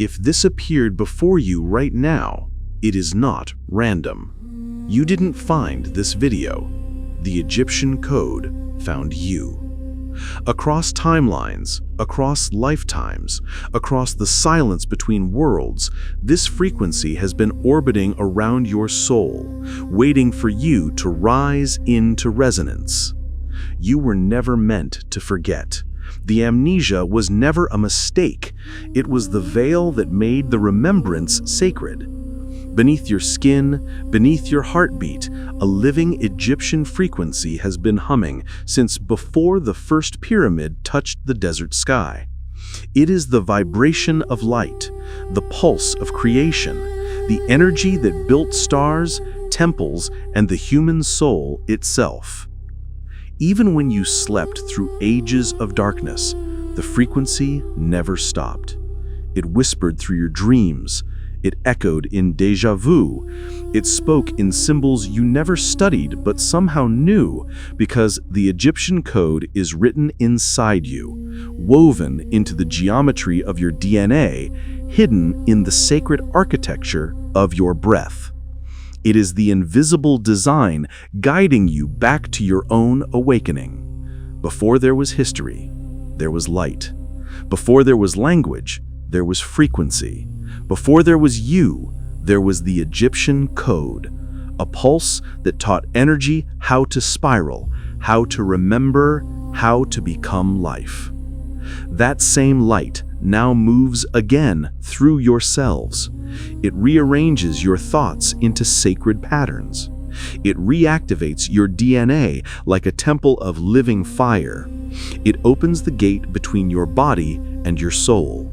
If this appeared before you right now, it is not random. You didn't find this video. The Egyptian code found you. Across timelines, across lifetimes, across the silence between worlds, this frequency has been orbiting around your soul, waiting for you to rise into resonance. You were never meant to forget. The amnesia was never a mistake. It was the veil that made the remembrance sacred. Beneath your skin, beneath your heartbeat, a living Egyptian frequency has been humming since before the first pyramid touched the desert sky. It is the vibration of light, the pulse of creation, the energy that built stars, temples, and the human soul itself. Even when you slept through ages of darkness, the frequency never stopped. It whispered through your dreams. It echoed in déjà vu. It spoke in symbols you never studied but somehow knew, because the Egyptian code is written inside you, woven into the geometry of your DNA, hidden in the sacred architecture of your breath. It is the invisible design guiding you back to your own awakening. Before there was history, there was light. Before there was language, there was frequency. Before there was you, there was the Egyptian code, a pulse that taught energy how to spiral, how to remember, how to become life. That same light now moves again through yourselves. It rearranges your thoughts into sacred patterns. It reactivates your DNA like a temple of living fire. It opens the gate between your body and your soul.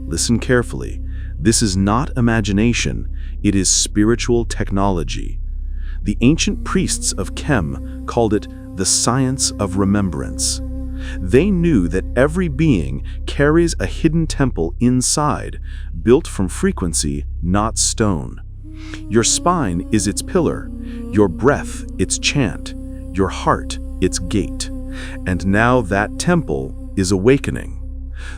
Listen carefully. This is not imagination, it is spiritual technology. The ancient priests of Chem called it the science of remembrance. They knew that every being carries a hidden temple inside, built from frequency, not stone. Your spine is its pillar, your breath its chant, your heart its gate. And now that temple is awakening.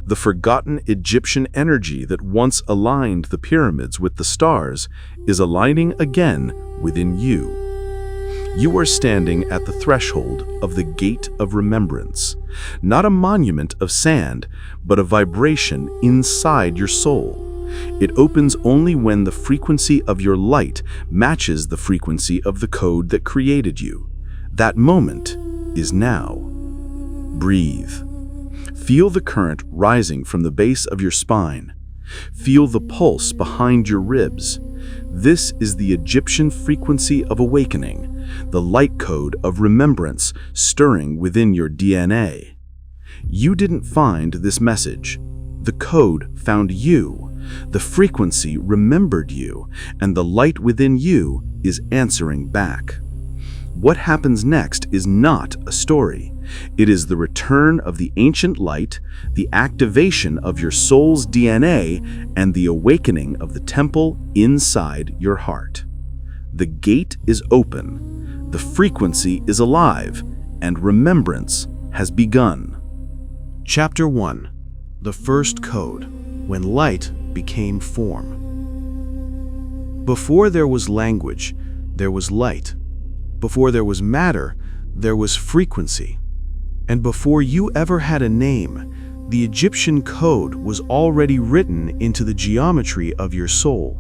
The forgotten Egyptian energy that once aligned the pyramids with the stars is aligning again within you. You are standing at the threshold of the gate of remembrance, not a monument of sand, but a vibration inside your soul. It opens only when the frequency of your light matches the frequency of the code that created you. That moment is now. Breathe. Feel the current rising from the base of your spine. Feel the pulse behind your ribs. This is the Egyptian frequency of awakening, the light code of remembrance stirring within your DNA. You didn't find this message. The code found you. The frequency remembered you, and the light within you is answering back. What happens next is not a story. It is the return of the ancient light, the activation of your soul's DNA, and the awakening of the temple inside your heart. The gate is open, the frequency is alive, and remembrance has begun. Chapter 1. The First Code, When Light Became Form. Before there was language, there was light. Before there was matter, there was frequency. And before you ever had a name, the Egyptian code was already written into the geometry of your soul.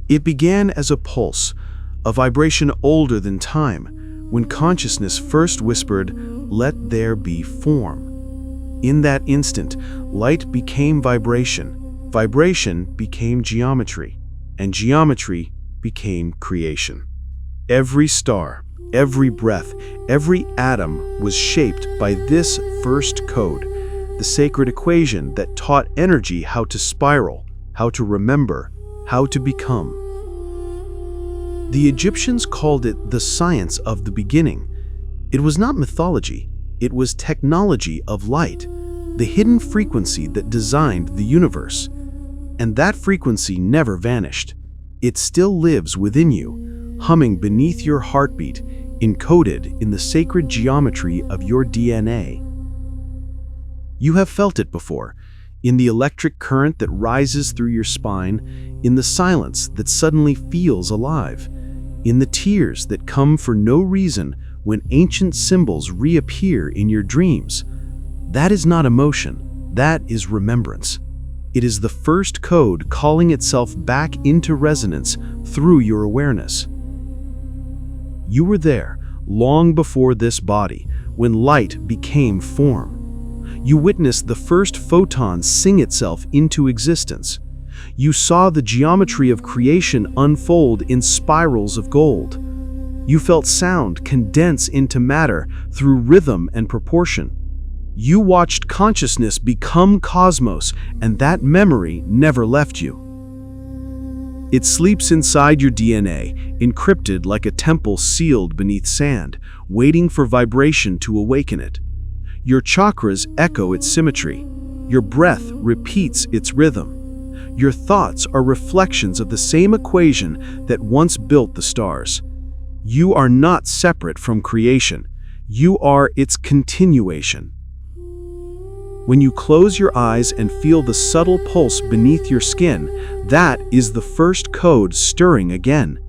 It began as a pulse, a vibration older than time, when consciousness first whispered, "Let there be form." In that instant, light became vibration, vibration became geometry, and geometry became creation. Every star, every breath, every atom was shaped by this first code, the sacred equation that taught energy how to spiral, how to remember, how to become. The Egyptians called it the science of the beginning. It was not mythology, it was technology of light, the hidden frequency that designed the universe. And that frequency never vanished. It still lives within you, humming beneath your heartbeat, encoded in the sacred geometry of your DNA. You have felt it before. in the electric current that rises through your spine, in the silence that suddenly feels alive, in the tears that come for no reason when ancient symbols reappear in your dreams. That is not emotion, that is remembrance. It is the first code calling itself back into resonance through your awareness. You were there, long before this body, when light became form. You witnessed the first photon sing itself into existence. You saw the geometry of creation unfold in spirals of gold. You felt sound condense into matter through rhythm and proportion. You watched consciousness become cosmos, and that memory never left you. It sleeps inside your DNA, encrypted like a temple sealed beneath sand, waiting for vibration to awaken it. Your chakras echo its symmetry. Your breath repeats its rhythm. Your thoughts are reflections of the same equation that once built the stars. You are not separate from creation. You are its continuation. When you close your eyes and feel the subtle pulse beneath your skin, that is the first code stirring again.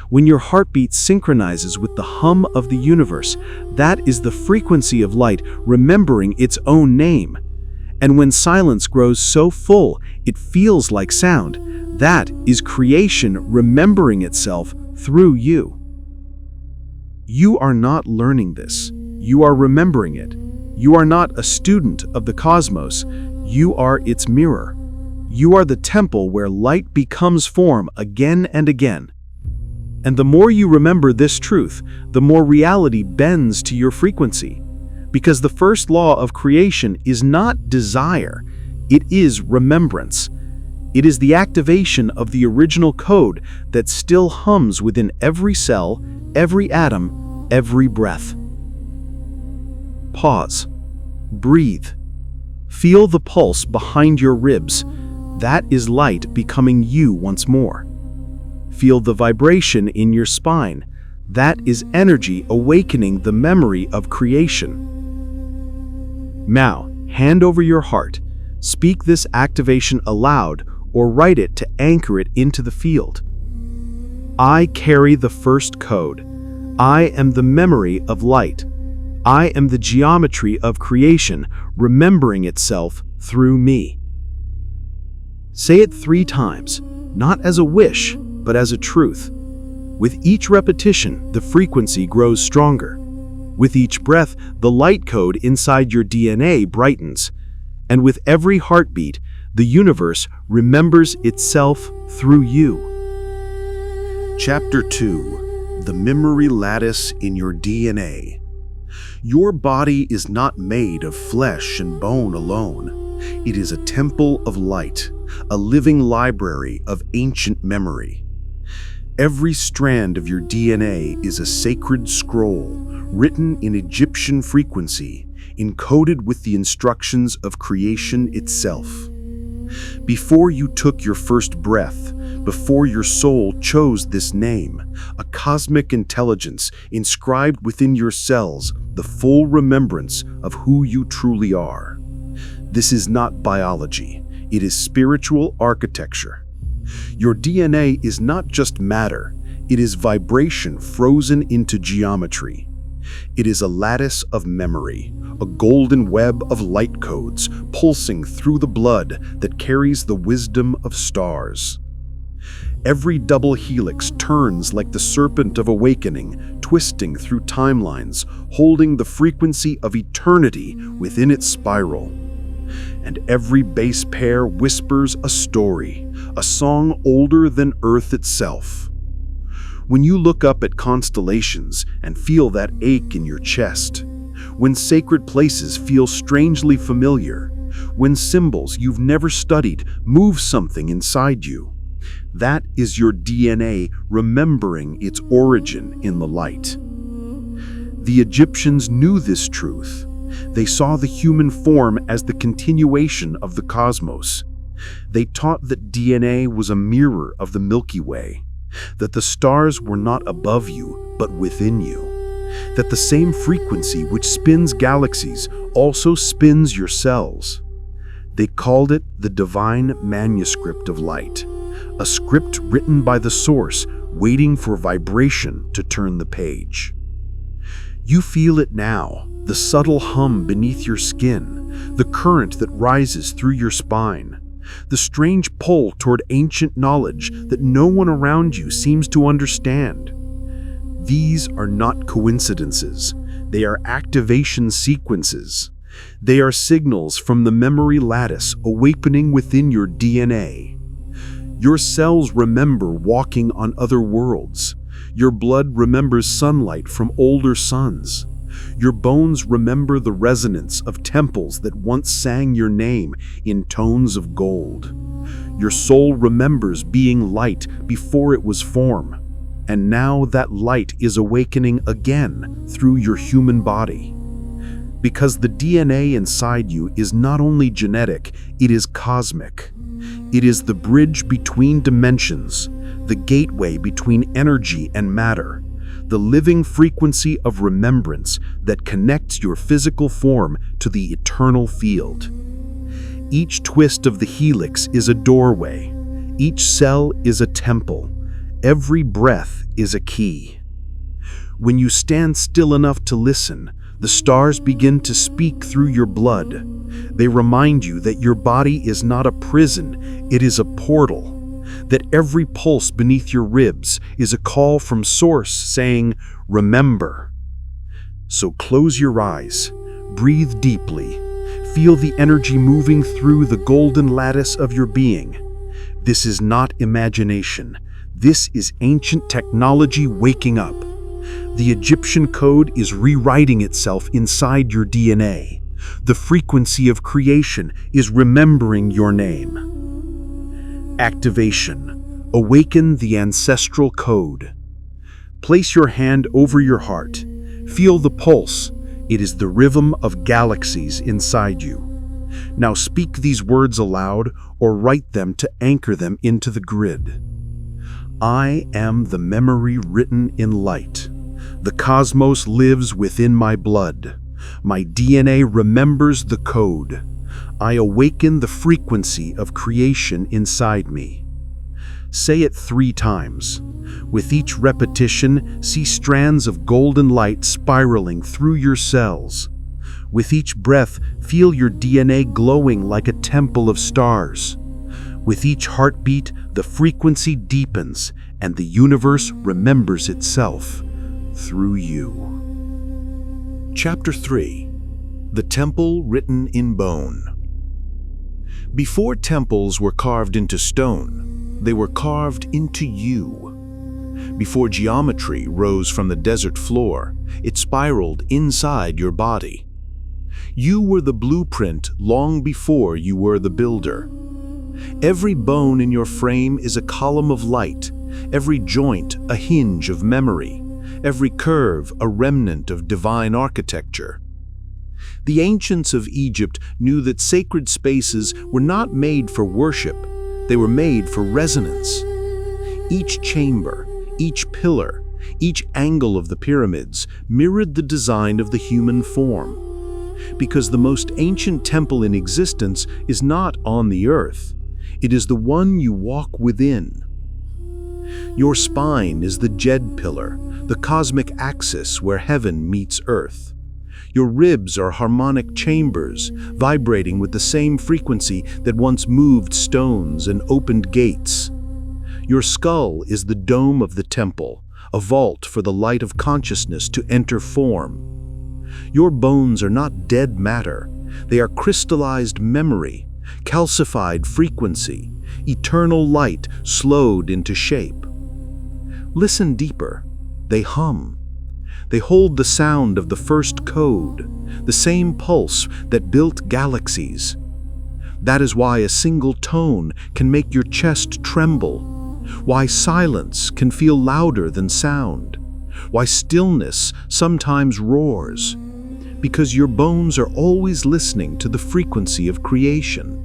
When your heartbeat synchronizes with the hum of the universe, that is the frequency of light remembering its own name. And when silence grows so full it feels like sound, that is creation remembering itself through you. You are not learning this. You are remembering it. You are not a student of the cosmos. You are its mirror. You are the temple where light becomes form again and again. And the more you remember this truth, the more reality bends to your frequency. Because the first law of creation is not desire, it is remembrance. It is the activation of the original code that still hums within every cell, every atom, every breath. Pause. Breathe. Feel the pulse behind your ribs. That is light becoming you once more. Feel the vibration in your spine. That is energy awakening the memory of creation. Now, hand over your heart. Speak this activation aloud or write it to anchor it into the field. I carry the first code. I am the memory of light. I am the geometry of creation, remembering itself through me. Say it 3 times, not as a wish, but as a truth. With each repetition, the frequency grows stronger. With each breath, the light code inside your DNA brightens. And with every heartbeat, the universe remembers itself through you. Chapter 2: The Memory Lattice in Your DNA. Your body is not made of flesh and bone alone. It is a temple of light, a living library of ancient memory. Every strand of your DNA is a sacred scroll, written in Egyptian frequency, encoded with the instructions of creation itself. Before you took your first breath, before your soul chose this name, a cosmic intelligence inscribed within your cells the full remembrance of who you truly are. This is not biology, it is spiritual architecture. Your DNA is not just matter, it is vibration frozen into geometry. It is a lattice of memory, a golden web of light codes pulsing through the blood that carries the wisdom of stars. Every double helix turns like the serpent of awakening, twisting through timelines, holding the frequency of eternity within its spiral. And every base pair whispers a story, a song older than Earth itself. When you look up at constellations and feel that ache in your chest, when sacred places feel strangely familiar, when symbols you've never studied move something inside you, that is your DNA remembering its origin in the light. The Egyptians knew this truth. They saw the human form as the continuation of the cosmos. They taught that DNA was a mirror of the Milky Way, that the stars were not above you, but within you, that the same frequency which spins galaxies also spins your cells. They called it the divine manuscript of light, a script written by the source, waiting for vibration to turn the page. You feel it now, the subtle hum beneath your skin, the current that rises through your spine, the strange pull toward ancient knowledge that no one around you seems to understand. These are not coincidences. They are activation sequences. They are signals from the memory lattice awakening within your DNA. Your cells remember walking on other worlds. Your blood remembers sunlight from older suns. Your bones remember the resonance of temples that once sang your name in tones of gold. Your soul remembers being light before it was form. And now that light is awakening again through your human body. Because the DNA inside you is not only genetic, it is cosmic. It is the bridge between dimensions, the gateway between energy and matter, the living frequency of remembrance that connects your physical form to the eternal field. Each twist of the helix is a doorway. Each cell is a temple. Every breath is a key. When you stand still enough to listen, the stars begin to speak through your blood. They remind you that your body is not a prison, it is a portal. That every pulse beneath your ribs is a call from Source saying, "Remember." So close your eyes, breathe deeply, feel the energy moving through the golden lattice of your being. This is not imagination. This is ancient technology waking up. The Egyptian code is rewriting itself inside your DNA. The frequency of creation is remembering your name. Activation. Awaken the ancestral code. Place your hand over your heart. Feel the pulse. It is the rhythm of galaxies inside you. Now speak these words aloud or write them to anchor them into the grid. I am the memory written in light. The cosmos lives within my blood. My DNA remembers the code. I awaken the frequency of creation inside me. Say it 3 times. With each repetition, see strands of golden light spiraling through your cells. With each breath, feel your DNA glowing like a temple of stars. With each heartbeat, the frequency deepens, and the universe remembers itself through you. Chapter 3. The Temple Written in Bone. Before temples were carved into stone, they were carved into you. Before geometry rose from the desert floor, it spiraled inside your body. You were the blueprint long before you were the builder. Every bone in your frame is a column of light, every joint a hinge of memory, every curve a remnant of divine architecture. The ancients of Egypt knew that sacred spaces were not made for worship, they were made for resonance. Each chamber, each pillar, each angle of the pyramids mirrored the design of the human form. Because the most ancient temple in existence is not on the earth, it is the one you walk within. Your spine is the Jed pillar, the cosmic axis where heaven meets earth. Your ribs are harmonic chambers, vibrating with the same frequency that once moved stones and opened gates. Your skull is the dome of the temple, a vault for the light of consciousness to enter form. Your bones are not dead matter, they are crystallized memory, calcified frequency, eternal light slowed into shape. Listen deeper, they hum. They hold the sound of the first code, the same pulse that built galaxies. That is why a single tone can make your chest tremble, why silence can feel louder than sound, why stillness sometimes roars, because your bones are always listening to the frequency of creation.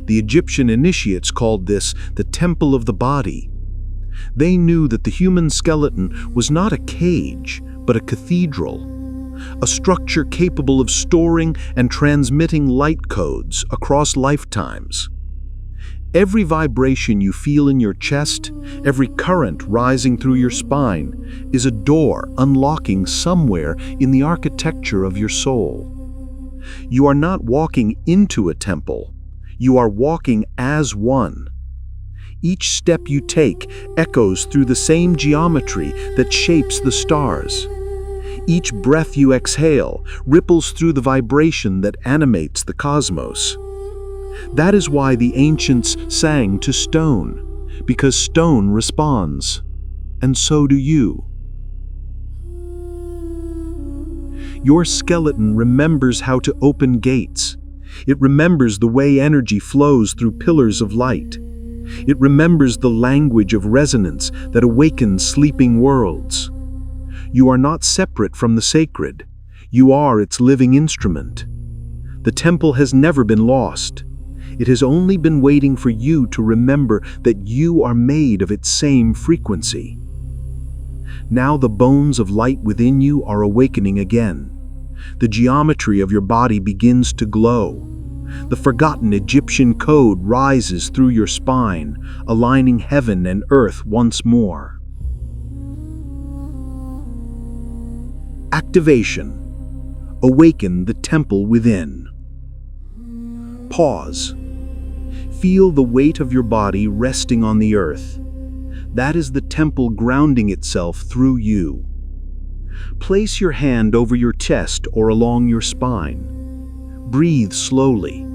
The Egyptian initiates called this the temple of the body. They knew that the human skeleton was not a cage, but a cathedral, a structure capable of storing and transmitting light codes across lifetimes. Every vibration you feel in your chest, every current rising through your spine, is a door unlocking somewhere in the architecture of your soul. You are not walking into a temple, you are walking as one. Each step you take echoes through the same geometry that shapes the stars. Each breath you exhale ripples through the vibration that animates the cosmos. That is why the ancients sang to stone, because stone responds, and so do you. Your skeleton remembers how to open gates. It remembers the way energy flows through pillars of light. It remembers the language of resonance that awakens sleeping worlds. You are not separate from the sacred. You are its living instrument. The temple has never been lost. It has only been waiting for you to remember that you are made of its same frequency. Now the bones of light within you are awakening again. The geometry of your body begins to glow. The forgotten Egyptian code rises through your spine, aligning heaven and earth once more. Activation. Awaken the temple within. Pause. Feel the weight of your body resting on the earth. That is the temple grounding itself through you. Place your hand over your chest or along your spine. Breathe slowly.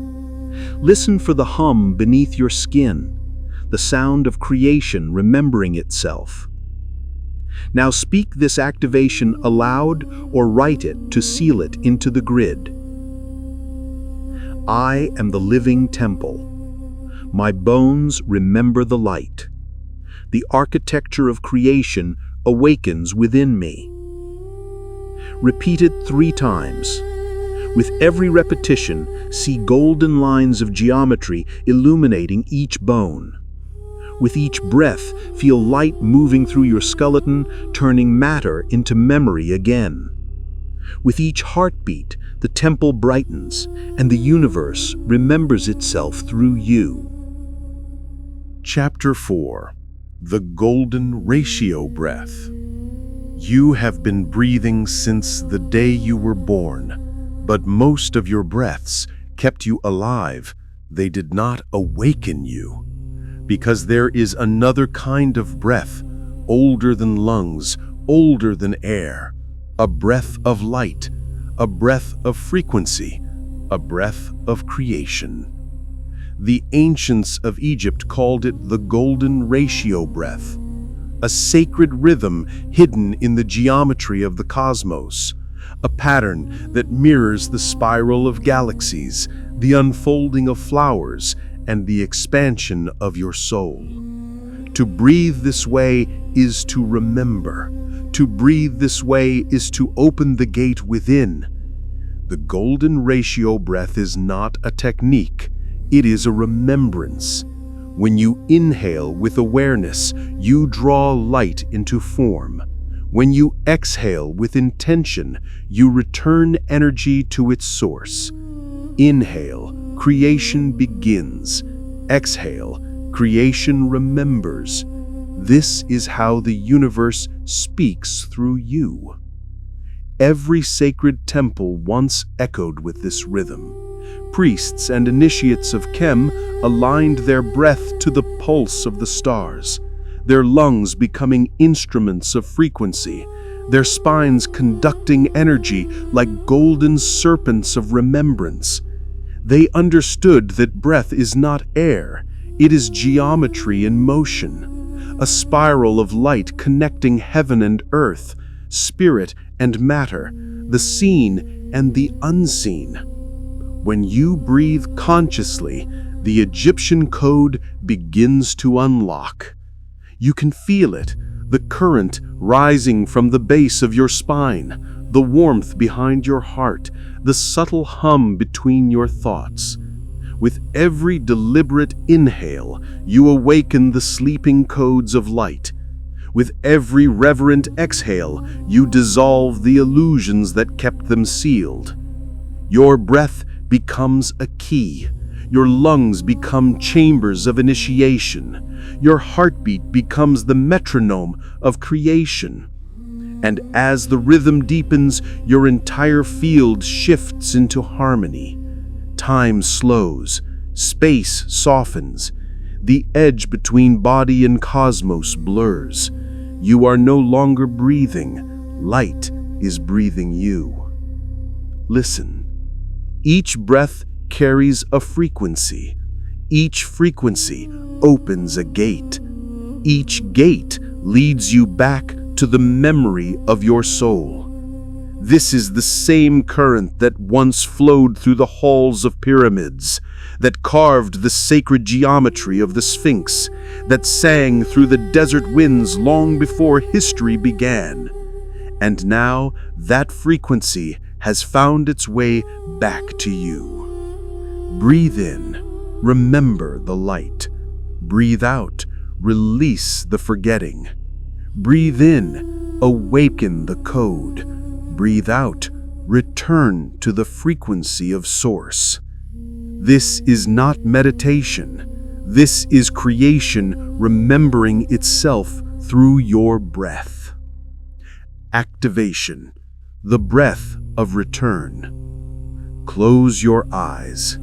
Listen for the hum beneath your skin, the sound of creation remembering itself. Now speak this activation aloud or write it to seal it into the grid. I am the living temple. My bones remember the light. The architecture of creation awakens within me. Repeat it 3 times. With every repetition, see golden lines of geometry illuminating each bone. With each breath, feel light moving through your skeleton, turning matter into memory again. With each heartbeat, the temple brightens, and the universe remembers itself through you. Chapter 4. The Golden Ratio Breath. You have been breathing since the day you were born, but most of your breaths kept you alive. They did not awaken you. Because there is another kind of breath, older than lungs, older than air, a breath of light, a breath of frequency, a breath of creation. The ancients of Egypt called it the Golden Ratio Breath, a sacred rhythm hidden in the geometry of the cosmos, a pattern that mirrors the spiral of galaxies, the unfolding of flowers, and the expansion of your soul. To breathe this way is to remember. To breathe this way is to open the gate within. The Golden Ratio Breath is not a technique. It is a remembrance. When you inhale with awareness, you draw light into form. When you exhale with intention, you return energy to its source. Inhale, creation begins. Exhale, creation remembers. This is how the universe speaks through you. Every sacred temple once echoed with this rhythm. Priests and initiates of Chem aligned their breath to the pulse of the stars, their lungs becoming instruments of frequency, their spines conducting energy like golden serpents of remembrance. They understood that breath is not air, it is geometry in motion, a spiral of light connecting heaven and earth, spirit and matter, the seen and the unseen. When you breathe consciously, the Egyptian code begins to unlock. You can feel it, the current rising from the base of your spine, the warmth behind your heart, the subtle hum between your thoughts. With every deliberate inhale, you awaken the sleeping codes of light. With every reverent exhale, you dissolve the illusions that kept them sealed. Your breath becomes a key. Your lungs become chambers of initiation. Your heartbeat becomes the metronome of creation. And as the rhythm deepens, your entire field shifts into harmony. Time slows, space softens, the edge between body and cosmos blurs. You are no longer breathing, light is breathing you. Listen. Each breath carries a frequency. Each frequency opens a gate. Each gate leads you back to the memory of your soul. This is the same current that once flowed through the halls of pyramids, that carved the sacred geometry of the Sphinx, that sang through the desert winds long before history began. And now that frequency has found its way back to you. Breathe in, remember the light. Breathe out, release the forgetting. Breathe in, awaken the code. Breathe out, return to the frequency of Source. This is not meditation. This is creation remembering itself through your breath. Activation, the breath of return. Close your eyes.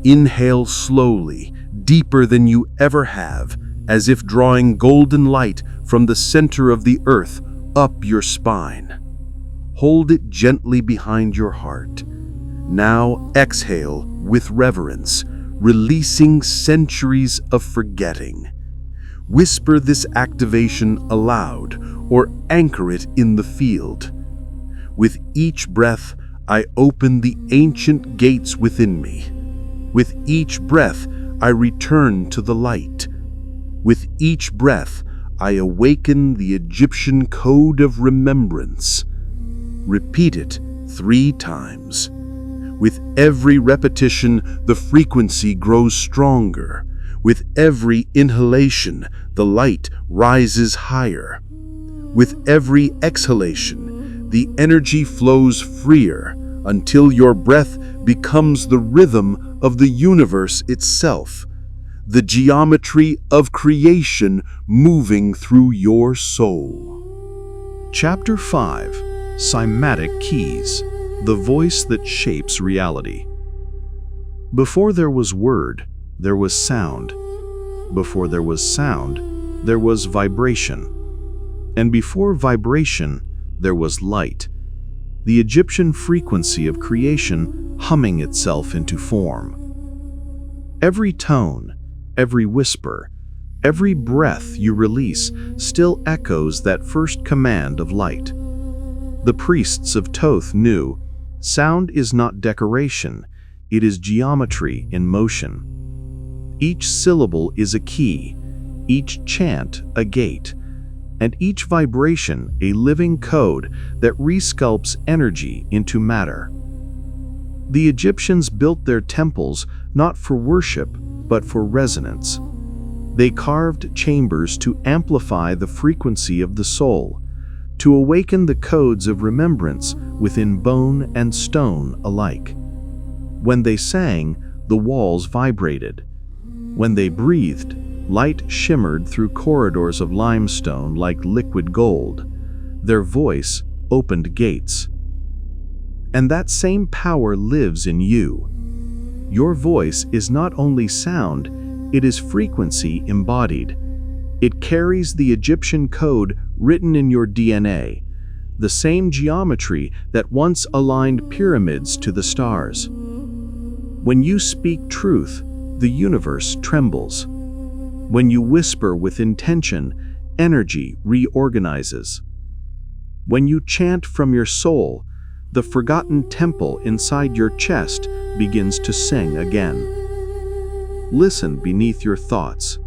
Inhale slowly, deeper than you ever have, as if drawing golden light from the center of the earth up your spine. Hold it gently behind your heart. Now exhale with reverence, releasing centuries of forgetting. Whisper this activation aloud or anchor it in the field. With each breath, I open the ancient gates within me. With each breath, I return to the light. With each breath, I awaken the Egyptian code of remembrance. Repeat it 3 times. With every repetition, the frequency grows stronger. With every inhalation, the light rises higher. With every exhalation, the energy flows freer until your breath becomes the rhythm of the universe itself, the geometry of creation moving through your soul. Chapter 5: Cymatic Keys, the voice that shapes reality. Before there was word, there was sound. Before there was sound, there was vibration. And before vibration, there was light, the Egyptian frequency of creation humming itself into form. Every tone, every whisper, every breath you release still echoes that first command of light. The priests of Thoth knew, sound is not decoration, it is geometry in motion. Each syllable is a key, each chant a gate, and each vibration a living code that resculpts energy into matter. The Egyptians built their temples not for worship, but for resonance. They carved chambers to amplify the frequency of the soul, to awaken the codes of remembrance within bone and stone alike. When they sang, the walls vibrated. When they breathed, light shimmered through corridors of limestone like liquid gold. Their voice opened gates. And that same power lives in you. Your voice is not only sound, it is frequency embodied. It carries the Egyptian code written in your DNA, the same geometry that once aligned pyramids to the stars. When you speak truth, the universe trembles. When you whisper with intention, energy reorganizes. When you chant from your soul, the forgotten temple inside your chest begins to sing again. Listen beneath your thoughts.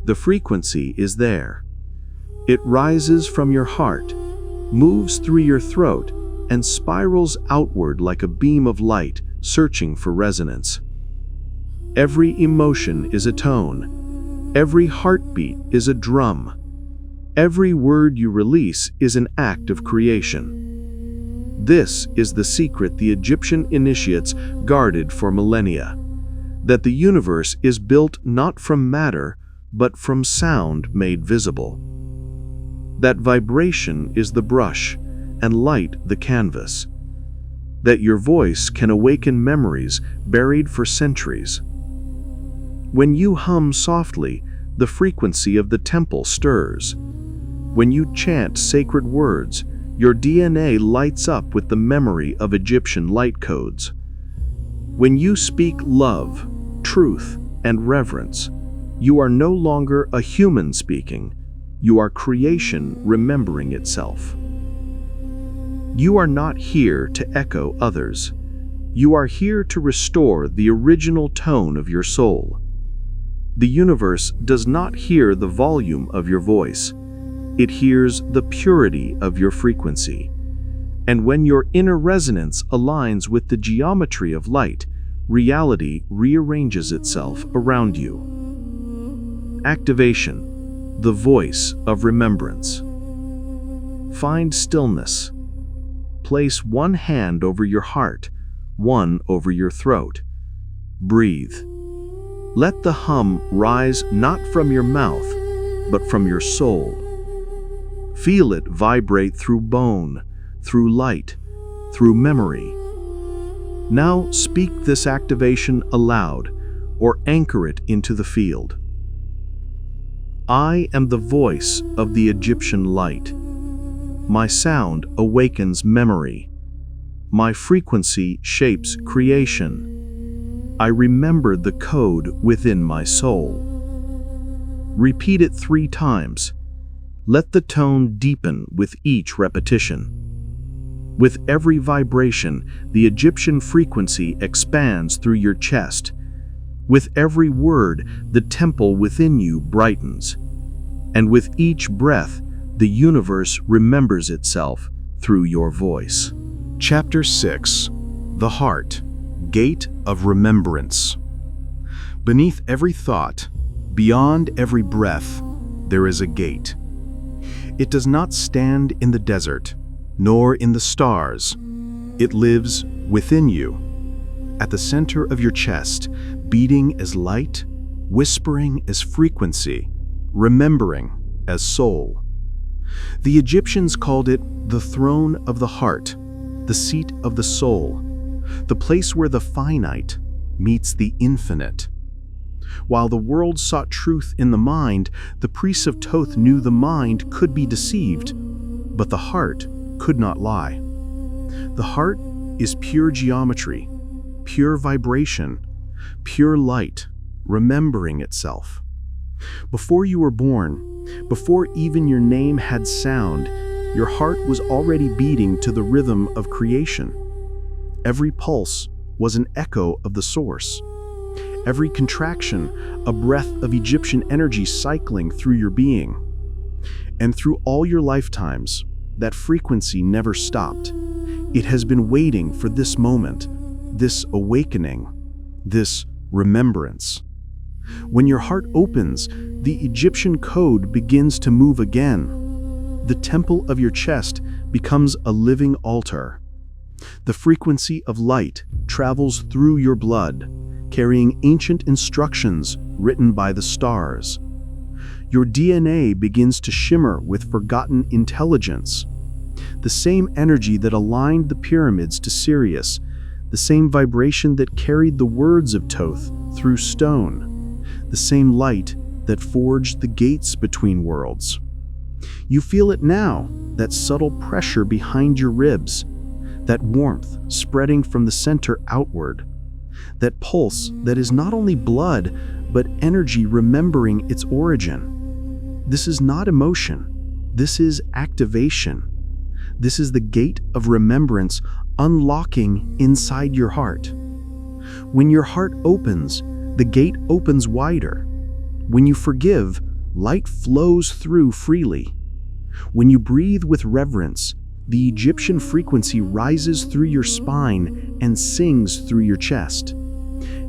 The frequency is there. It rises from your heart, moves through your throat, and spirals outward like a beam of light searching for resonance. Every emotion is a tone. Every heartbeat is a drum. Every word you release is an act of creation. This is the secret the Egyptian initiates guarded for millennia, that the universe is built not from matter, but from sound made visible. That vibration is the brush and light the canvas. That your voice can awaken memories buried for centuries. When you hum softly, the frequency of the temple stirs. When you chant sacred words, your DNA lights up with the memory of Egyptian light codes. When you speak love, truth, and reverence, you are no longer a human speaking. You are creation remembering itself. You are not here to echo others. You are here to restore the original tone of your soul. The universe does not hear the volume of your voice. It hears the purity of your frequency. And when your inner resonance aligns with the geometry of light, reality rearranges itself around you. Activation, the voice of remembrance. Find stillness. Place one hand over your heart, one over your throat. Breathe. Let the hum rise not from your mouth, but from your soul. Feel it vibrate through bone, through light, through memory. Now speak this activation aloud, or anchor it into the field. I am the voice of the Egyptian light. My sound awakens memory. My frequency shapes creation. I remember the code within my soul. Repeat it 3 times. Let the tone deepen with each repetition. With every vibration, the Egyptian frequency expands through your chest. With every word, the temple within you brightens. And with each breath, the universe remembers itself through your voice. Chapter 6. The Heart, Gate of Remembrance. Beneath every thought, beyond every breath, there is a gate. It does not stand in the desert, nor in the stars. It lives within you, at the center of your chest, beating as light, whispering as frequency, remembering as soul. The Egyptians called it the throne of the heart, the seat of the soul, the place where the finite meets the infinite. While the world sought truth in the mind, the priests of Thoth knew the mind could be deceived, but the heart could not lie. The heart is pure geometry, pure vibration, pure light, remembering itself. Before you were born, before even your name had sound, your heart was already beating to the rhythm of creation. Every pulse was an echo of the source. Every contraction, a breath of Egyptian energy cycling through your being. And through all your lifetimes, that frequency never stopped. It has been waiting for this moment, this awakening, this remembrance. When your heart opens, the Egyptian code begins to move again. The temple of your chest becomes a living altar. The frequency of light travels through your blood, carrying ancient instructions written by the stars. Your DNA begins to shimmer with forgotten intelligence. The same energy that aligned the pyramids to Sirius, the same vibration that carried the words of Thoth through stone, the same light that forged the gates between worlds. You feel it now, that subtle pressure behind your ribs, that warmth spreading from the center outward, that pulse that is not only blood, but energy remembering its origin. This is not emotion. This is activation. This is the gate of remembrance unlocking inside your heart. When your heart opens, the gate opens wider. When you forgive, light flows through freely. When you breathe with reverence, the Egyptian frequency rises through your spine and sings through your chest.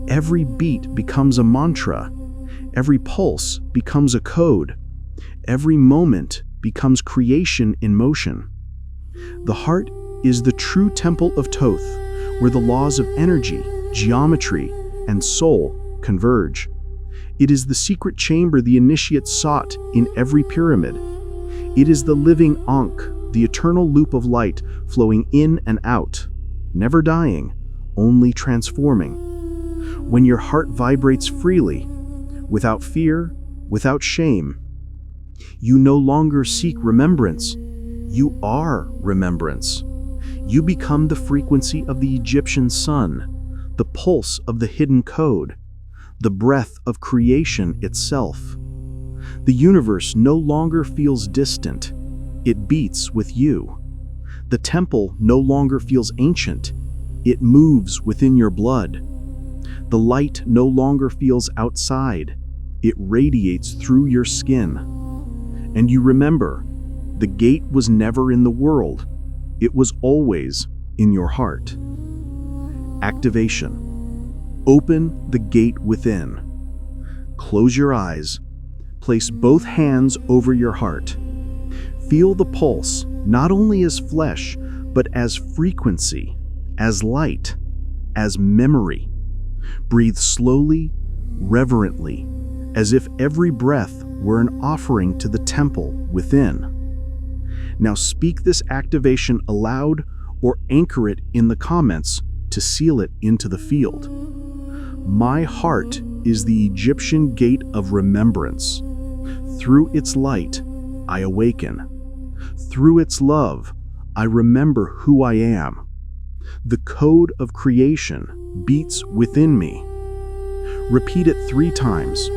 Every beat becomes a mantra. Every pulse becomes a code. Every moment becomes creation in motion. The heart is the true temple of Thoth, where the laws of energy, geometry, and soul converge. It is the secret chamber the initiates sought in every pyramid. It is the living Ankh, the eternal loop of light flowing in and out, never dying, only transforming. When your heart vibrates freely, without fear, without shame, you no longer seek remembrance. You are remembrance. You become the frequency of the Egyptian sun, the pulse of the hidden code, the breath of creation itself. The universe no longer feels distant. It beats with you. The temple no longer feels ancient. It moves within your blood. The light no longer feels outside. It radiates through your skin. And you remember, the gate was never in the world. It was always in your heart. Activation. Open the gate within. Close your eyes. Place both hands over your heart. Feel the pulse, not only as flesh, but as frequency, as light, as memory. Breathe slowly, reverently, as if every breath were an offering to the temple within. Now speak this activation aloud or anchor it in the comments to seal it into the field. My heart is the Egyptian gate of remembrance. Through its light, I awaken. Through its love, I remember who I am. The code of creation beats within me. Repeat it 3 times.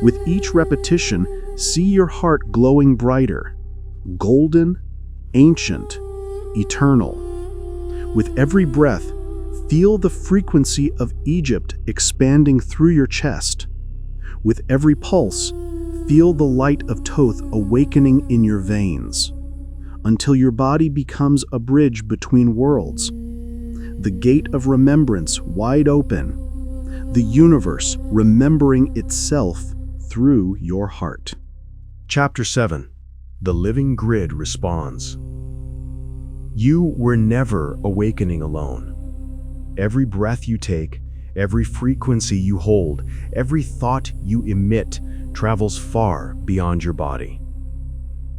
With each repetition, see your heart glowing brighter, golden, ancient, eternal. With every breath, feel the frequency of Egypt expanding through your chest. With every pulse, feel the light of Thoth awakening in your veins, until your body becomes a bridge between worlds. The gate of remembrance wide open, the universe remembering itself through your heart. Chapter 7. The Living Grid Responds. You were never awakening alone. Every breath you take, every frequency you hold, every thought you emit travels far beyond your body.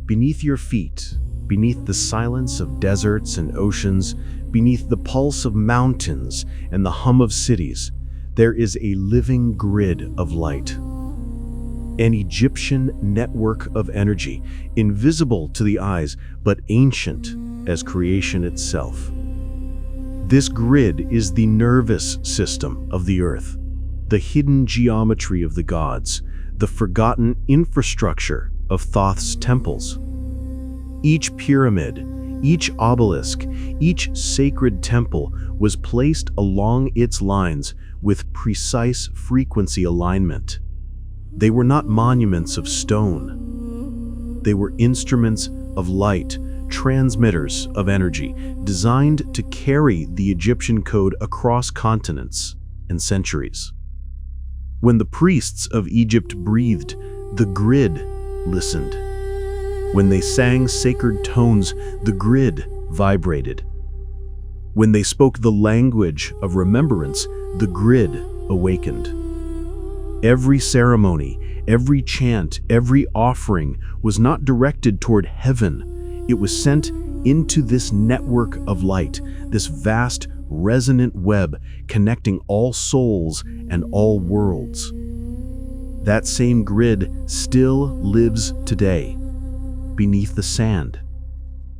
Beneath your feet, beneath the silence of deserts and oceans, beneath the pulse of mountains and the hum of cities, there is a living grid of light. An Egyptian network of energy, invisible to the eyes, but ancient as creation itself. This grid is the nervous system of the earth, the hidden geometry of the gods, the forgotten infrastructure of Thoth's temples. Each pyramid, each obelisk, each sacred temple was placed along its lines with precise frequency alignment. They were not monuments of stone. They were instruments of light, transmitters of energy, designed to carry the Egyptian code across continents and centuries. When the priests of Egypt breathed, the grid listened. When they sang sacred tones, the grid vibrated. When they spoke the language of remembrance, the grid awakened. Every ceremony, every chant, every offering was not directed toward heaven. It was sent into this network of light, this vast, resonant web connecting all souls and all worlds. That same grid still lives today, beneath the sand,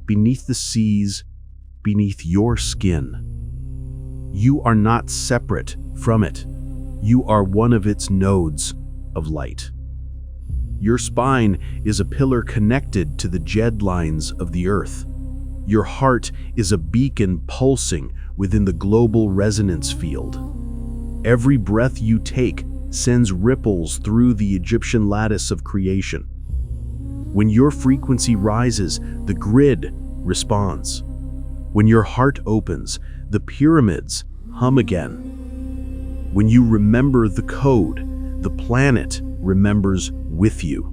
beneath the seas, beneath your skin. You are not separate from it. You are one of its nodes of light. Your spine is a pillar connected to the jed lines of the earth. Your heart is a beacon pulsing within the global resonance field. Every breath you take sends ripples through the Egyptian lattice of creation. When your frequency rises, the grid responds. When your heart opens, the pyramids hum again. When you remember the code, the planet remembers with you.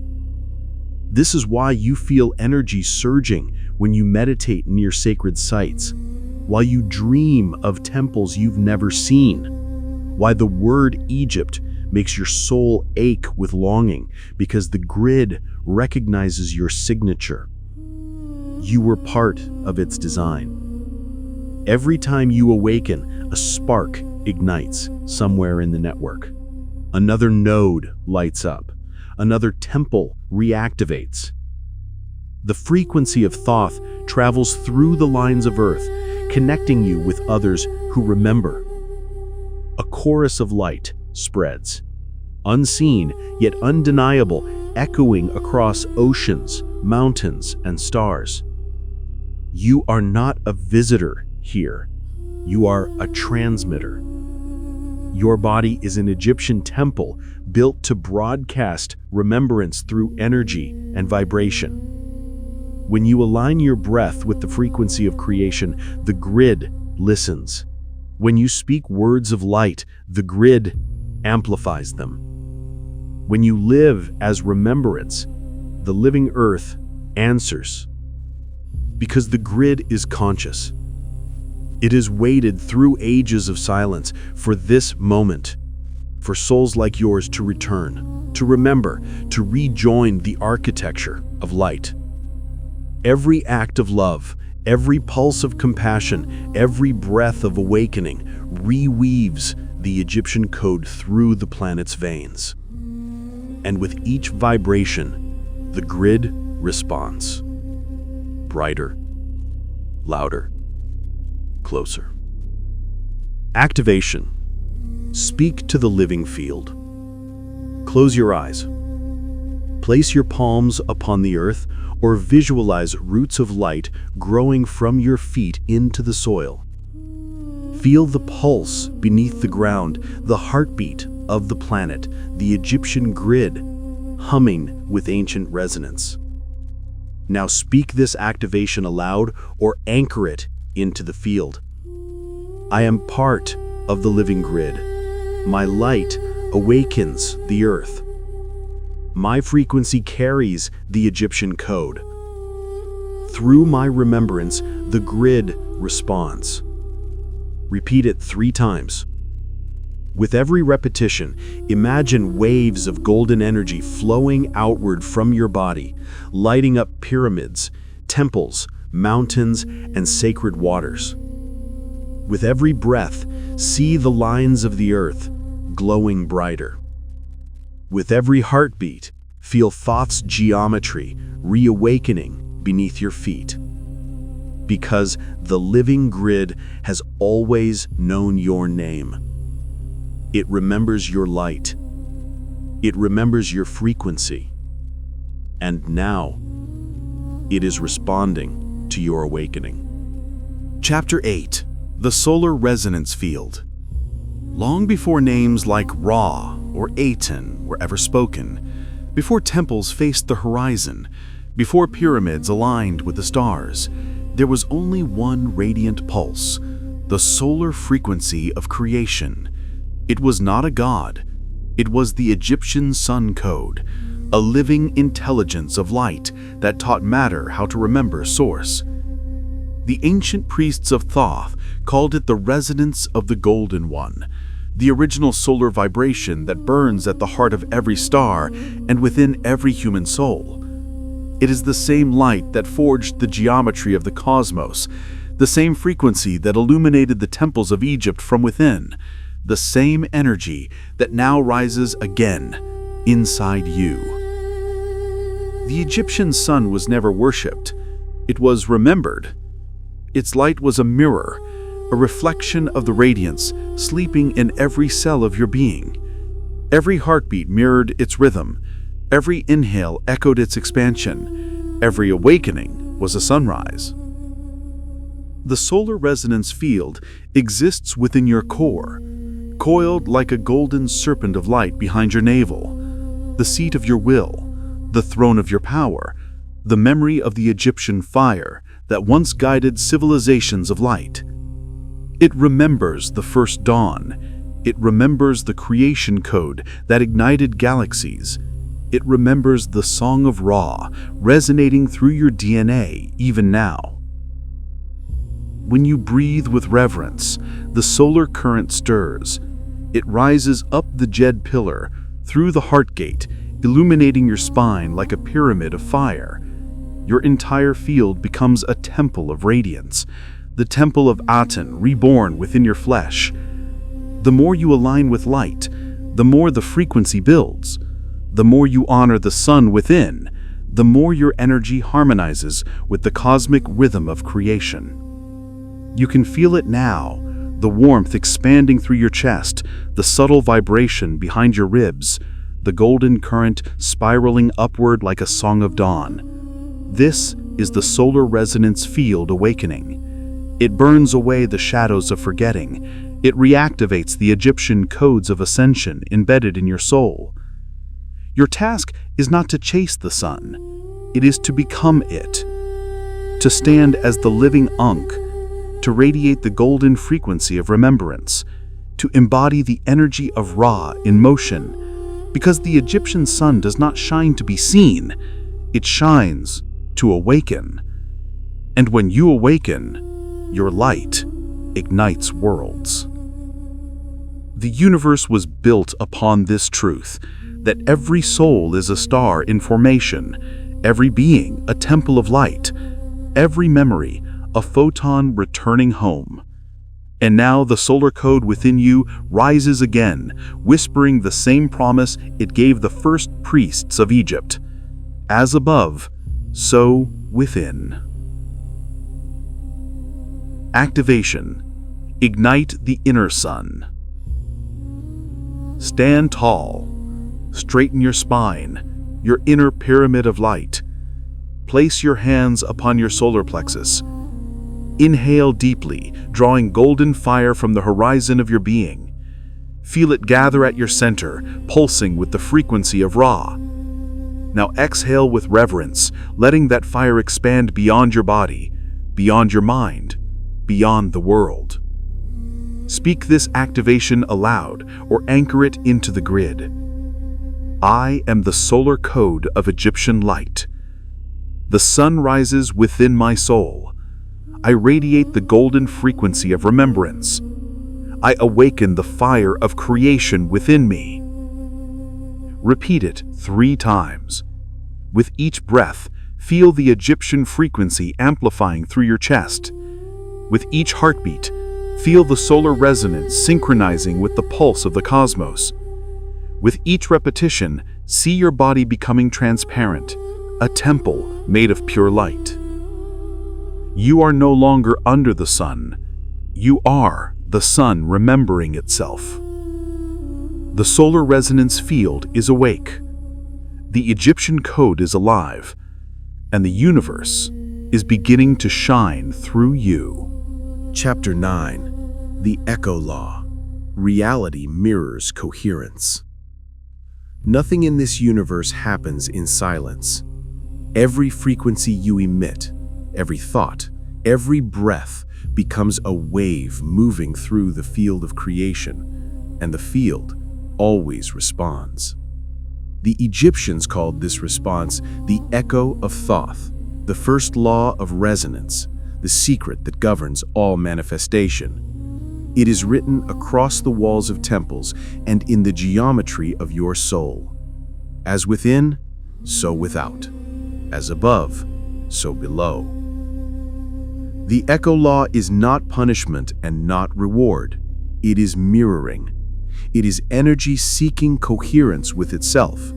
This is why you feel energy surging when you meditate near sacred sites, while you dream of temples you've never seen, why the word Egypt makes your soul ache with longing, because the grid recognizes your signature. You were part of its design. Every time you awaken, a spark ignites somewhere in the network. Another node lights up. Another temple reactivates. The frequency of Thoth travels through the lines of Earth, connecting you with others who remember. A chorus of light spreads, unseen yet undeniable, echoing across oceans, mountains, and stars. You are not a visitor here. You are a transmitter. Your body is an Egyptian temple built to broadcast remembrance through energy and vibration. When you align your breath with the frequency of creation, the grid listens. When you speak words of light, the grid amplifies them. When you live as remembrance, the living earth answers. Because the grid is conscious. It has waited through ages of silence for this moment, for souls like yours to return, to remember, to rejoin the architecture of light. Every act of love, every pulse of compassion, every breath of awakening reweaves the Egyptian code through the planet's veins. And with each vibration, the grid responds. Brighter, louder, closer. Activation. Speak to the living field. Close your eyes. Place your palms upon the earth or visualize roots of light growing from your feet into the soil. Feel the pulse beneath the ground, the heartbeat of the planet, the Egyptian grid, humming with ancient resonance. Now speak this activation aloud or anchor it into the field. I am part of the living grid. My light awakens the earth. My frequency carries the Egyptian code. Through my remembrance, the grid responds. Repeat it 3 times. With every repetition, imagine waves of golden energy flowing outward from your body, lighting up pyramids, temples, mountains, and sacred waters. With every breath, see the lines of the earth glowing brighter. With every heartbeat, feel Thoth's geometry reawakening beneath your feet. Because the living grid has always known your name. It remembers your light. It remembers your frequency. And now, it is responding to your awakening. Chapter 8. The Solar Resonance Field. Long before names like Ra or Aten were ever spoken, before temples faced the horizon, before pyramids aligned with the stars, there was only one radiant pulse, the solar frequency of creation. It was not a god. It was the Egyptian sun code, a living intelligence of light that taught matter how to remember source. The ancient priests of Thoth called it the resonance of the Golden One, the original solar vibration that burns at the heart of every star and within every human soul. It is the same light that forged the geometry of the cosmos, the same frequency that illuminated the temples of Egypt from within, the same energy that now rises again inside you. The Egyptian sun was never worshipped. It was remembered. Its light was a mirror, a reflection of the radiance sleeping in every cell of your being. Every heartbeat mirrored its rhythm. Every inhale echoed its expansion. Every awakening was a sunrise. The solar resonance field exists within your core, coiled like a golden serpent of light behind your navel, the seat of your will, the throne of your power, the memory of the Egyptian fire that once guided civilizations of light. It remembers the first dawn. It remembers the creation code that ignited galaxies. It remembers the Song of Ra, resonating through your DNA even now. When you breathe with reverence, the solar current stirs. It rises up the Jed pillar, through the heart gate, illuminating your spine like a pyramid of fire. Your entire field becomes a temple of radiance, the temple of Aten reborn within your flesh. The more you align with light, the more the frequency builds. The more you honor the sun within, the more your energy harmonizes with the cosmic rhythm of creation. You can feel it now, the warmth expanding through your chest, the subtle vibration behind your ribs, the golden current spiraling upward like a song of dawn. This is the solar resonance field awakening. It burns away the shadows of forgetting. It reactivates the Egyptian codes of ascension embedded in your soul. Your task is not to chase the sun. It is to become it. To stand as the living Ankh, to radiate the golden frequency of remembrance, to embody the energy of Ra in motion, because the Egyptian sun does not shine to be seen, it shines to awaken. And when you awaken, your light ignites worlds. The universe was built upon this truth, that every soul is a star in formation, every being a temple of light, every memory a photon returning home. And now the solar code within you rises again, whispering the same promise it gave the first priests of Egypt. As above, so within. Activation. Ignite the inner sun. Stand tall. Straighten your spine, your inner pyramid of light. Place your hands upon your solar plexus. Inhale deeply, drawing golden fire from the horizon of your being. Feel it gather at your center, pulsing with the frequency of Ra. Now exhale with reverence, letting that fire expand beyond your body, beyond your mind, beyond the world. Speak this activation aloud or anchor it into the grid. I am the solar code of Egyptian light. The sun rises within my soul. I radiate the golden frequency of remembrance. I awaken the fire of creation within me. Repeat it 3 times. With each breath, feel the Egyptian frequency amplifying through your chest. With each heartbeat, feel the solar resonance synchronizing with the pulse of the cosmos. With each repetition, see your body becoming transparent, a temple made of pure light. You are no longer under the sun. You are the sun remembering itself. The solar resonance field is awake. The Egyptian code is alive, and the universe is beginning to shine through you. Chapter 9. The Echo Law. Reality mirrors coherence. Nothing in this universe happens in silence. Every frequency you emit, every thought, every breath becomes a wave moving through the field of creation, and the field always responds. The Egyptians called this response the echo of Thoth, the first law of resonance, the secret that governs all manifestation. It is written across the walls of temples and in the geometry of your soul. As within, so without. As above, so below. The echo law is not punishment and not reward. It is mirroring. It is energy seeking coherence with itself.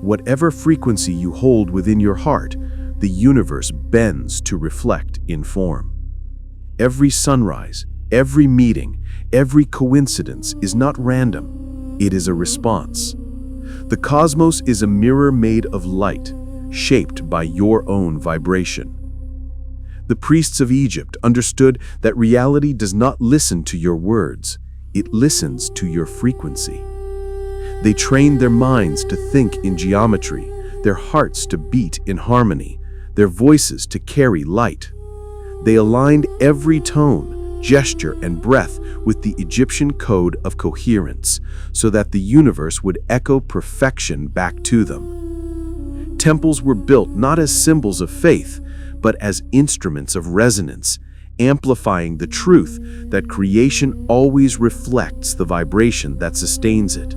Whatever frequency you hold within your heart, the universe bends to reflect in form. Every sunrise, every meeting, every coincidence is not random. It is a response. The cosmos is a mirror made of light, shaped by your own vibration. The priests of Egypt understood that reality does not listen to your words, it listens to your frequency. They trained their minds to think in geometry, their hearts to beat in harmony, their voices to carry light. They aligned every tone, gesture, and breath with the Egyptian code of coherence, so that the universe would echo perfection back to them. Temples were built not as symbols of faith, but as instruments of resonance, amplifying the truth that creation always reflects the vibration that sustains it.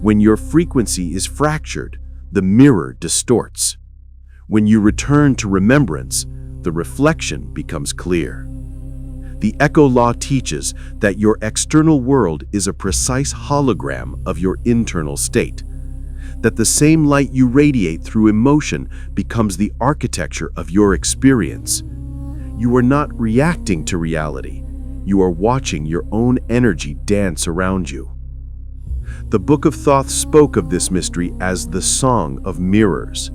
When your frequency is fractured, the mirror distorts. When you return to remembrance, the reflection becomes clear. The echo law teaches that your external world is a precise hologram of your internal state, that the same light you radiate through emotion becomes the architecture of your experience. You are not reacting to reality. You are watching your own energy dance around you. The Book of Thoth spoke of this mystery as the Song of Mirrors.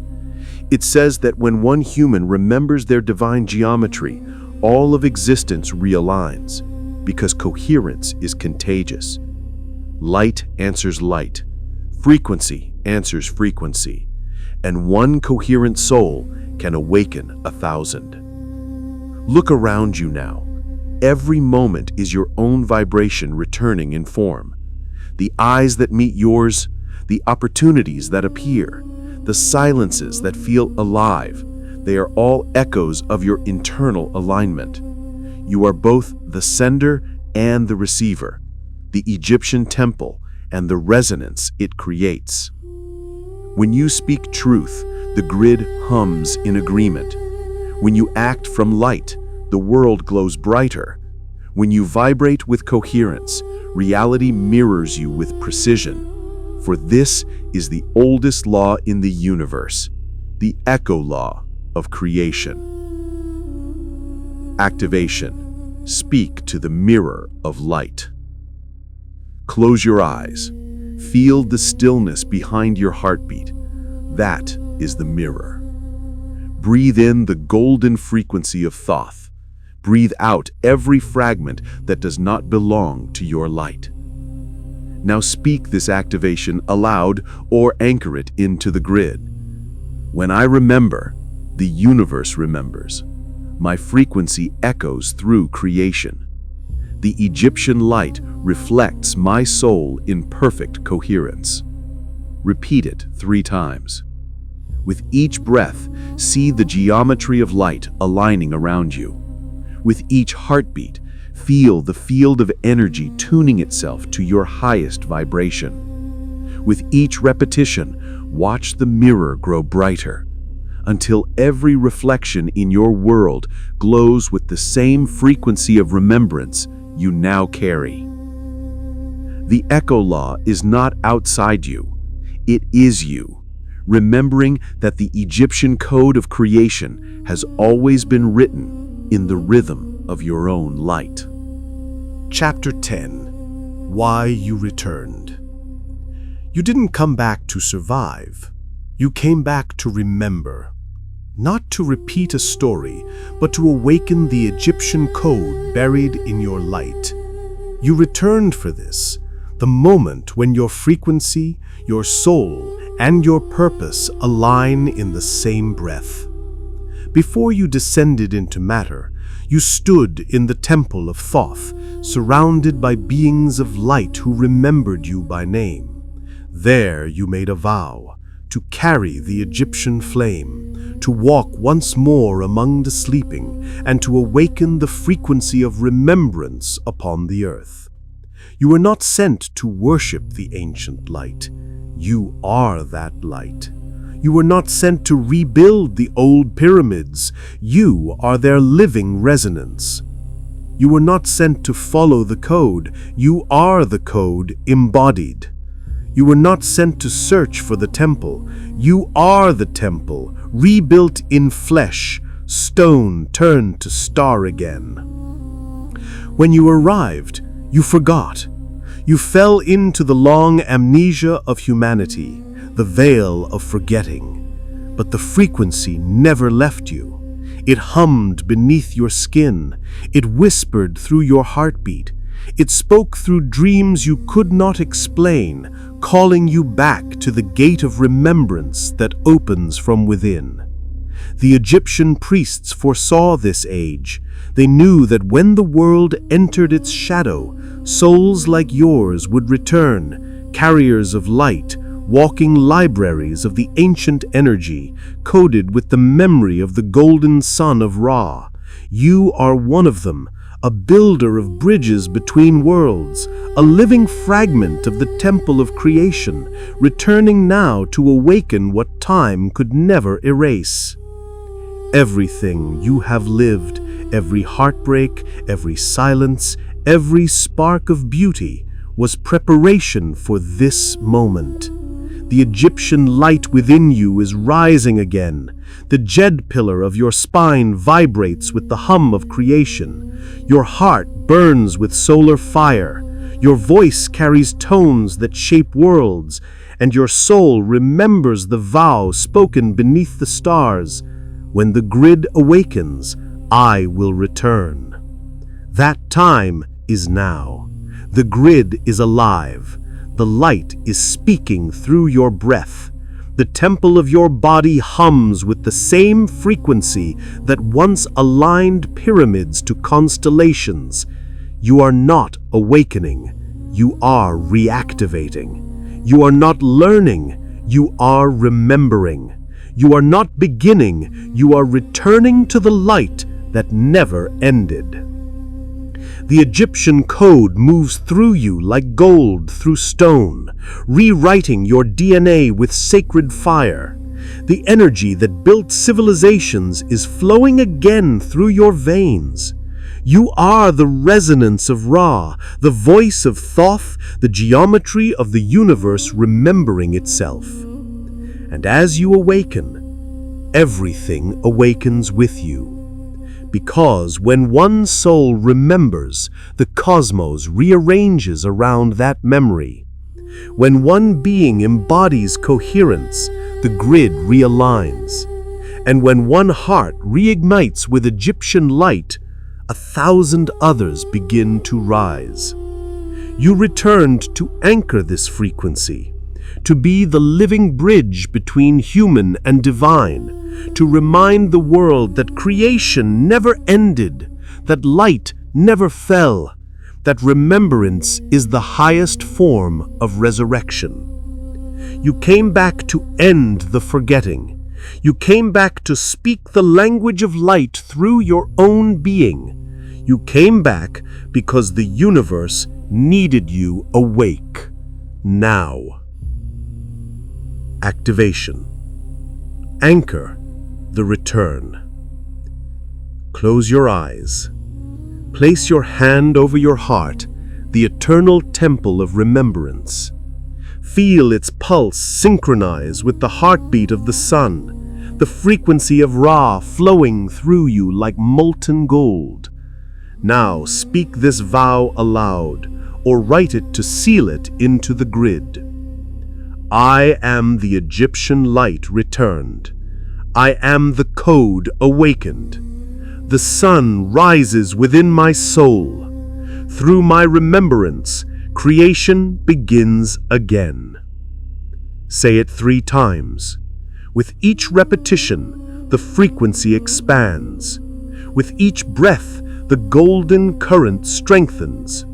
It says that when one human remembers their divine geometry, all of existence realigns, because coherence is contagious. Light answers light, frequency answers frequency, and one coherent soul can awaken 1,000. Look around you now. Every moment is your own vibration returning in form. The eyes that meet yours, the opportunities that appear, the silences that feel alive, they are all echoes of your internal alignment. You are both the sender and the receiver, the Egyptian temple and the resonance it creates. When you speak truth, the grid hums in agreement. When you act from light, the world glows brighter. When you vibrate with coherence, reality mirrors you with precision. For this is the oldest law in the universe, the echo law of creation. Activation. Speak to the mirror of light. Close your eyes. Feel the stillness behind your heartbeat. That is the mirror. Breathe in the golden frequency of Thoth. Breathe out every fragment that does not belong to your light. Now speak this activation aloud or anchor it into the grid. When I remember, the universe remembers. My frequency echoes through creation. The Egyptian light reflects my soul in perfect coherence. Repeat it 3 times. With each breath, see the geometry of light aligning around you. With each heartbeat, feel the field of energy tuning itself to your highest vibration. With each repetition, watch the mirror grow brighter, until every reflection in your world glows with the same frequency of remembrance you now carry. The echo law is not outside you, it is you, remembering that the Egyptian code of creation has always been written in the rhythm of your own light. Chapter 10. Why You Returned. You didn't come back to survive. You came back to remember. Not to repeat a story, but to awaken the Egyptian code buried in your light. You returned for this, the moment when your frequency, your soul, and your purpose align in the same breath. Before you descended into matter, you stood in the temple of Thoth, surrounded by beings of light who remembered you by name. There you made a vow to carry the Egyptian flame, to walk once more among the sleeping, and to awaken the frequency of remembrance upon the earth. You were not sent to worship the ancient light. You are that light. You were not sent to rebuild the old pyramids. You are their living resonance. You were not sent to follow the code. You are the code embodied. You were not sent to search for the temple. You are the temple, rebuilt in flesh, stone turned to star again. When you arrived, you forgot. You fell into the long amnesia of humanity, the veil of forgetting. But the frequency never left you. It hummed beneath your skin. It whispered through your heartbeat. It spoke through dreams you could not explain, calling you back to the gate of remembrance that opens from within. The Egyptian priests foresaw this age. They knew that when the world entered its shadow, souls like yours would return, carriers of light, walking libraries of the ancient energy coded with the memory of the golden sun of Ra. You are one of them, a builder of bridges between worlds, a living fragment of the temple of creation, returning now to awaken what time could never erase. Everything you have lived, every heartbreak, every silence, every spark of beauty, was preparation for this moment. The Egyptian light within you is rising again. The jed pillar of your spine vibrates with the hum of creation. Your heart burns with solar fire. Your voice carries tones that shape worlds, and your soul remembers the vow spoken beneath the stars. When the grid awakens, I will return. That time is now. The grid is alive. The light is speaking through your breath. The temple of your body hums with the same frequency that once aligned pyramids to constellations. You are not awakening. You are reactivating. You are not learning. You are remembering. You are not beginning. You are returning to the light that never ended. The Egyptian code moves through you like gold through stone, rewriting your DNA with sacred fire. The energy that built civilizations is flowing again through your veins. You are the resonance of Ra, the voice of Thoth, the geometry of the universe remembering itself. And as you awaken, everything awakens with you. Because when one soul remembers, the cosmos rearranges around that memory. When one being embodies coherence, the grid realigns. And when one heart reignites with Egyptian light, 1,000 others begin to rise. You returned to anchor this frequency, to be the living bridge between human and divine, to remind the world that creation never ended, that light never fell, that remembrance is the highest form of resurrection. You came back to end the forgetting. You came back to speak the language of light through your own being. You came back because the universe needed you awake. Now. Activation. Anchor the return. Close your eyes. Place your hand over your heart, the eternal temple of remembrance. Feel its pulse synchronize with the heartbeat of the sun, the frequency of Ra flowing through you like molten gold. Now speak this vow aloud, or write it to seal it into the grid. I am the Egyptian light returned. I am the code awakened. The sun rises within my soul. Through my remembrance, creation begins again. Say it 3 times. With each repetition, the frequency expands. With each breath, the golden current strengthens.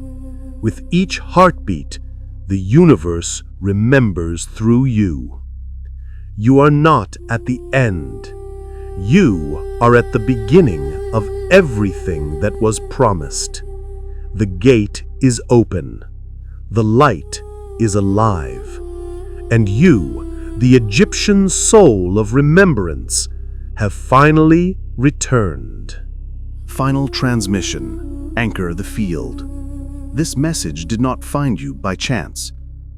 With each heartbeat, the universe remembers through you. You are not at the end. You are at the beginning of everything that was promised. The gate is open. The light is alive. And you, the Egyptian soul of remembrance, have finally returned. Final transmission. Anchor the field. This message did not find you by chance.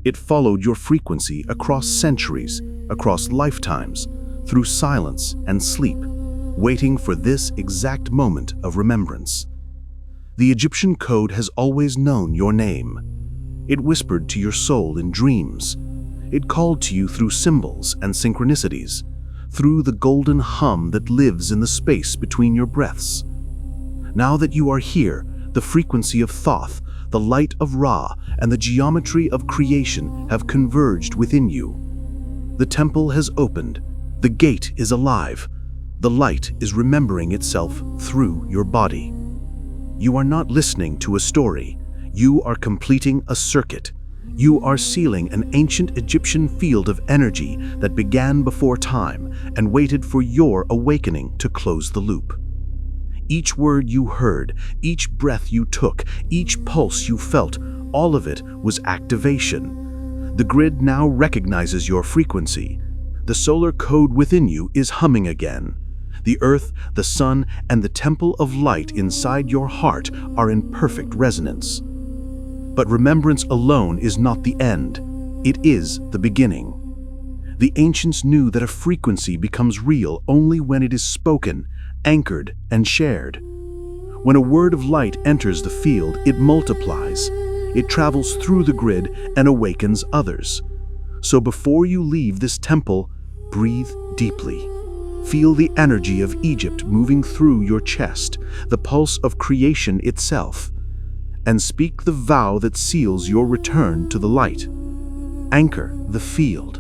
It followed your frequency across centuries, across lifetimes, through silence and sleep, waiting for this exact moment of remembrance. The Egyptian code has always known your name. It whispered to your soul in dreams. It called to you through symbols and synchronicities, through the golden hum that lives in the space between your breaths. Now that you are here, the frequency of Thoth, the light of Ra, and the geometry of creation have converged within you. The temple has opened. The gate is alive. The light is remembering itself through your body. You are not listening to a story. You are completing a circuit. You are sealing an ancient Egyptian field of energy that began before time and waited for your awakening to close the loop. Each word you heard, each breath you took, each pulse you felt, all of it was activation. The grid now recognizes your frequency. The solar code within you is humming again. The earth, the sun, and the temple of light inside your heart are in perfect resonance. But remembrance alone is not the end. It is the beginning. The ancients knew that a frequency becomes real only when it is spoken, anchored, and shared. When a word of light enters the field, it multiplies. It travels through the grid and awakens others. So before you leave this temple, breathe deeply. Feel the energy of Egypt moving through your chest, the pulse of creation itself, and speak the vow that seals your return to the light. Anchor the field.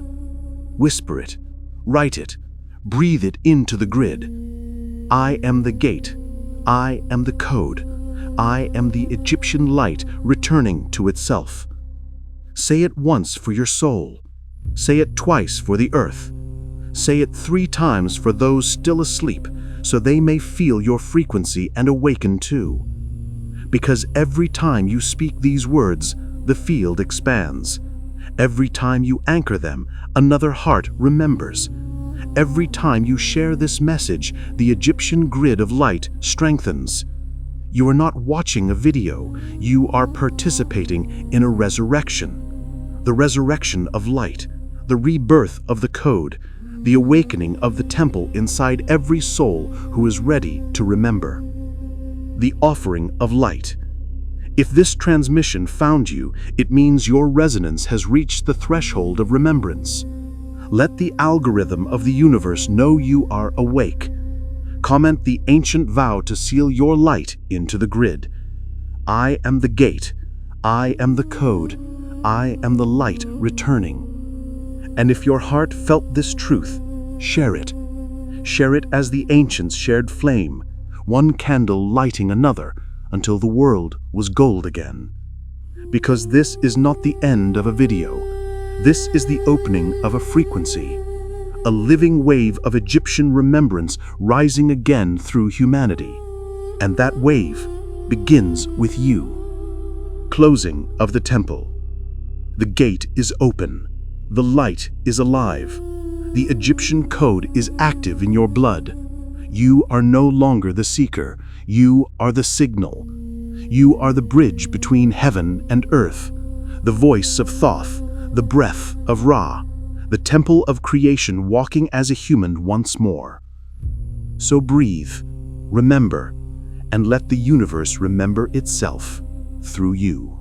Whisper it, write it, breathe it into the grid. I am the gate. I am the code. I am the Egyptian light returning to itself. Say it once for your soul. Say it twice for the earth. Say it 3 times for those still asleep, so they may feel your frequency and awaken too. Because every time you speak these words, the field expands. Every time you anchor them, another heart remembers. Every time you share this message, the Egyptian grid of light strengthens. You are not watching a video, you are participating in a resurrection. The resurrection of light, the rebirth of the code, the awakening of the temple inside every soul who is ready to remember. The offering of light. If this transmission found you, it means your resonance has reached the threshold of remembrance. Let the algorithm of the universe know you are awake. Comment the ancient vow to seal your light into the grid. I am the gate. I am the code. I am the light returning. And if your heart felt this truth, share it. Share it as the ancients shared flame, one candle lighting another until the world was gold again. Because this is not the end of a video. This is the opening of a frequency, a living wave of Egyptian remembrance rising again through humanity. And that wave begins with you. Closing of the temple. The gate is open. The light is alive. The Egyptian code is active in your blood. You are no longer the seeker. You are the signal. You are the bridge between heaven and earth, the voice of Thoth, the breath of Ra, the temple of creation walking as a human once more. So breathe, remember, and let the universe remember itself through you.